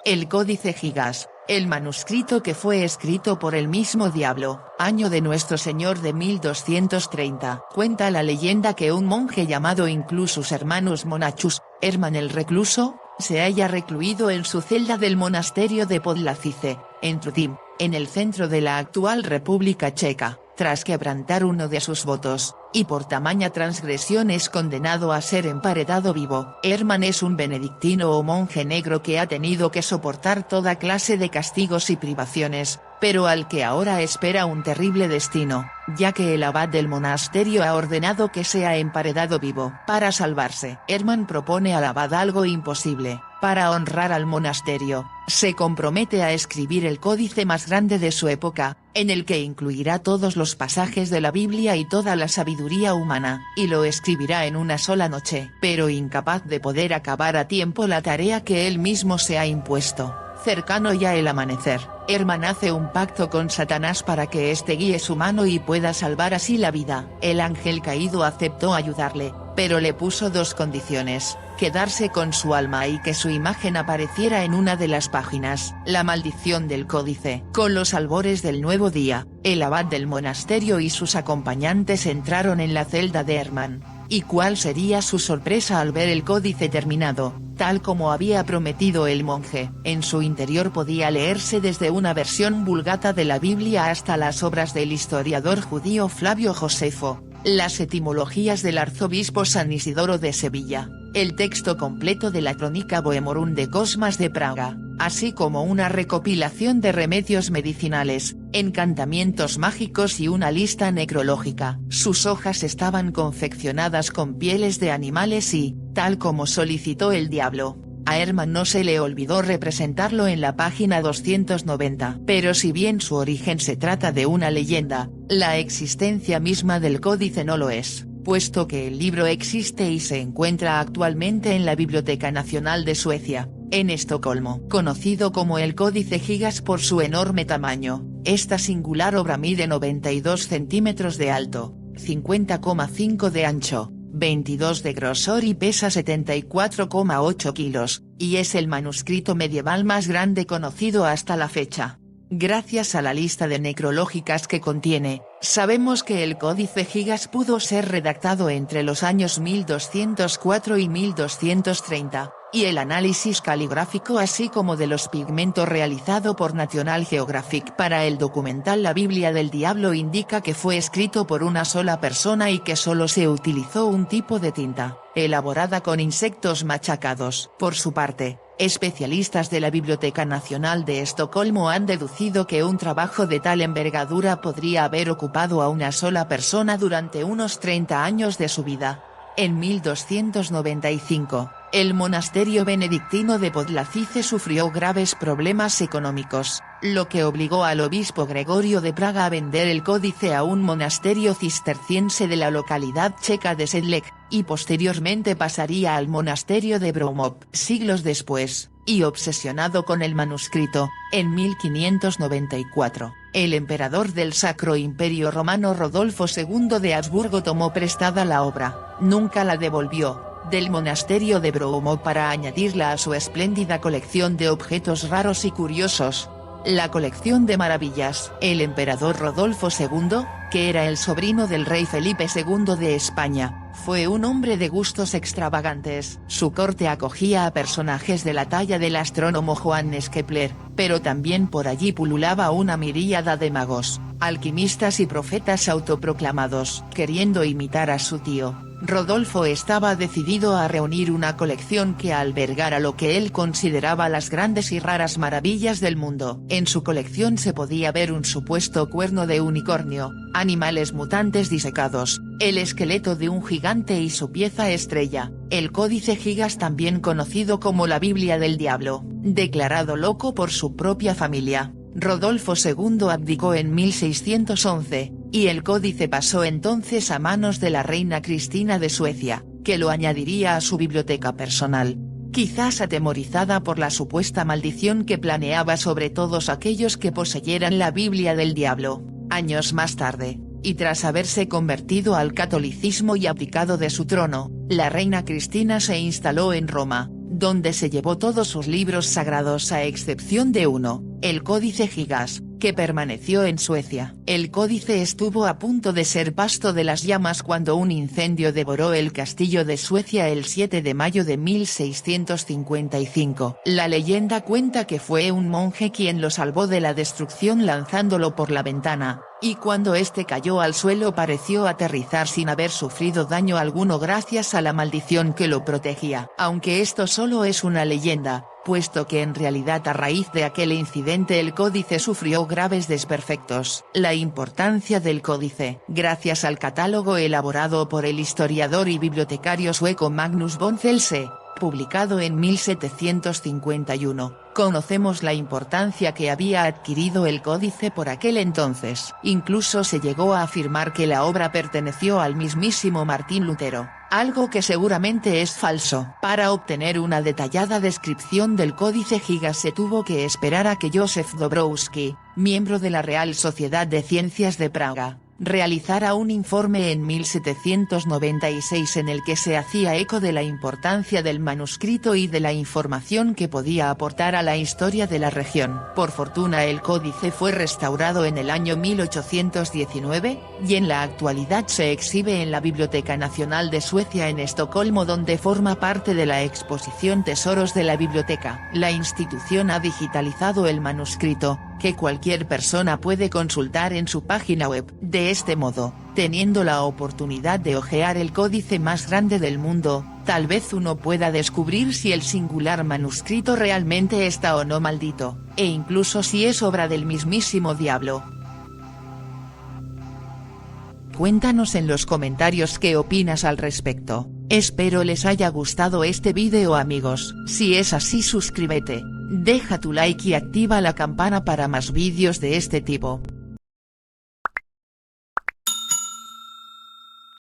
El Códice Gigas, el manuscrito que fue escrito por el mismo diablo, año de nuestro Señor de 1230. Cuenta la leyenda que un monje llamado Inclusus Hermanus Monachus, Herman el Recluso, se haya recluido en su celda del monasterio de Podlacice, en Trutím, en el centro de la actual República Checa, tras quebrantar uno de sus votos, y por tamaña transgresión es condenado a ser emparedado vivo. Herman es un benedictino o monje negro que ha tenido que soportar toda clase de castigos y privaciones, pero al que ahora espera un terrible destino, ya que el abad del monasterio ha ordenado que sea emparedado vivo. Para salvarse, Herman propone al abad algo imposible. Para honrar al monasterio, se compromete a escribir el códice más grande de su época, en el que incluirá todos los pasajes de la Biblia y toda la sabiduría humana, y lo escribirá en una sola noche. Pero incapaz de poder acabar a tiempo la tarea que él mismo se ha impuesto, cercano ya el amanecer, Herman hace un pacto con Satanás para que éste guíe su mano y pueda salvar así la vida. El ángel caído aceptó ayudarle, pero le puso dos condiciones: quedarse con su alma y que su imagen apareciera en una de las páginas. La maldición del códice. Con los albores del nuevo día, el abad del monasterio y sus acompañantes entraron en la celda de Herman, y cuál sería su sorpresa al ver el códice terminado, tal como había prometido el monje. En su interior podía leerse desde una versión vulgata de la Biblia hasta las obras del historiador judío Flavio Josefo, las etimologías del arzobispo San Isidoro de Sevilla, el texto completo de la Crónica Bohemorum de Cosmas de Praga, así como una recopilación de remedios medicinales, encantamientos mágicos y una lista necrológica. Sus hojas estaban confeccionadas con pieles de animales y, tal como solicitó el diablo, a Herman no se le olvidó representarlo en la página 290. Pero si bien su origen se trata de una leyenda, la existencia misma del códice no lo es, puesto que el libro existe y se encuentra actualmente en la Biblioteca Nacional de Suecia, en Estocolmo. Conocido como el Códice Gigas por su enorme tamaño, esta singular obra mide 92 centímetros de alto, 50,5 de ancho, 22 de grosor y pesa 74,8 kilos, y es el manuscrito medieval más grande conocido hasta la fecha. Gracias a la lista de necrológicas que contiene, sabemos que el Códice Gigas pudo ser redactado entre los años 1204 y 1230, y el análisis caligráfico así como de los pigmentos realizado por National Geographic para el documental La Biblia del Diablo indica que fue escrito por una sola persona y que solo se utilizó un tipo de tinta, elaborada con insectos machacados. Por su parte, especialistas de la Biblioteca Nacional de Estocolmo han deducido que un trabajo de tal envergadura podría haber ocupado a una sola persona durante unos 30 años de su vida. En 1295, el monasterio benedictino de Podlacice sufrió graves problemas económicos, lo que obligó al obispo Gregorio de Praga a vender el códice a un monasterio cisterciense de la localidad checa de Sedlec, y posteriormente pasaría al monasterio de Broumov. Siglos después, y obsesionado con el manuscrito, en 1594, el emperador del Sacro Imperio Romano Rodolfo II de Habsburgo tomó prestada la obra, nunca la devolvió, del monasterio de Broumov para añadirla a su espléndida colección de objetos raros y curiosos. La colección de maravillas. El emperador Rodolfo II, que era el sobrino del rey Felipe II de España, fue un hombre de gustos extravagantes. Su corte acogía a personajes de la talla del astrónomo Johannes Kepler, pero también por allí pululaba una miríada de magos, alquimistas y profetas autoproclamados. Queriendo imitar a su tío, Rodolfo estaba decidido a reunir una colección que albergara lo que él consideraba las grandes y raras maravillas del mundo. En su colección se podía ver un supuesto cuerno de unicornio, animales mutantes disecados, el esqueleto de un gigante y su pieza estrella, el Códice Gigas, también conocido como la Biblia del Diablo. Declarado loco por su propia familia, Rodolfo II abdicó en 1611, y el códice pasó entonces a manos de la reina Cristina de Suecia, que lo añadiría a su biblioteca personal, quizás atemorizada por la supuesta maldición que planeaba sobre todos aquellos que poseyeran la Biblia del Diablo. Años más tarde, y tras haberse convertido al catolicismo y abdicado de su trono, la reina Cristina se instaló en Roma, donde se llevó todos sus libros sagrados a excepción de uno, el Códice Gigas, que permaneció en Suecia. El códice estuvo a punto de ser pasto de las llamas cuando un incendio devoró el castillo de Suecia el 7 de mayo de 1655. La leyenda cuenta que fue un monje quien lo salvó de la destrucción lanzándolo por la ventana, y cuando este cayó al suelo pareció aterrizar sin haber sufrido daño alguno gracias a la maldición que lo protegía. Aunque esto solo es una leyenda, puesto que en realidad a raíz de aquel incidente el códice sufrió graves desperfectos. La importancia del códice. Gracias al catálogo elaborado por el historiador y bibliotecario sueco Magnus von Celse, publicado en 1751, conocemos la importancia que había adquirido el códice por aquel entonces. Incluso se llegó a afirmar que la obra perteneció al mismísimo Martín Lutero, algo que seguramente es falso. Para obtener una detallada descripción del Códice Gigas se tuvo que esperar a que Joseph Dobrowski, miembro de la Real Sociedad de Ciencias de Praga, realizara un informe en 1796 en el que se hacía eco de la importancia del manuscrito y de la información que podía aportar a la historia de la región. Por fortuna el códice fue restaurado en el año 1819, y en la actualidad se exhibe en la Biblioteca Nacional de Suecia en Estocolmo, donde forma parte de la exposición Tesoros de la Biblioteca. La institución ha digitalizado el manuscrito, que cualquier persona puede consultar en su página web. De este modo, teniendo la oportunidad de hojear el códice más grande del mundo, tal vez uno pueda descubrir si el singular manuscrito realmente está o no maldito, e incluso si es obra del mismísimo diablo. Cuéntanos en los comentarios qué opinas al respecto. Espero les haya gustado este vídeo, amigos. Si es así, suscríbete, deja tu like y activa la campana para más vídeos de este tipo.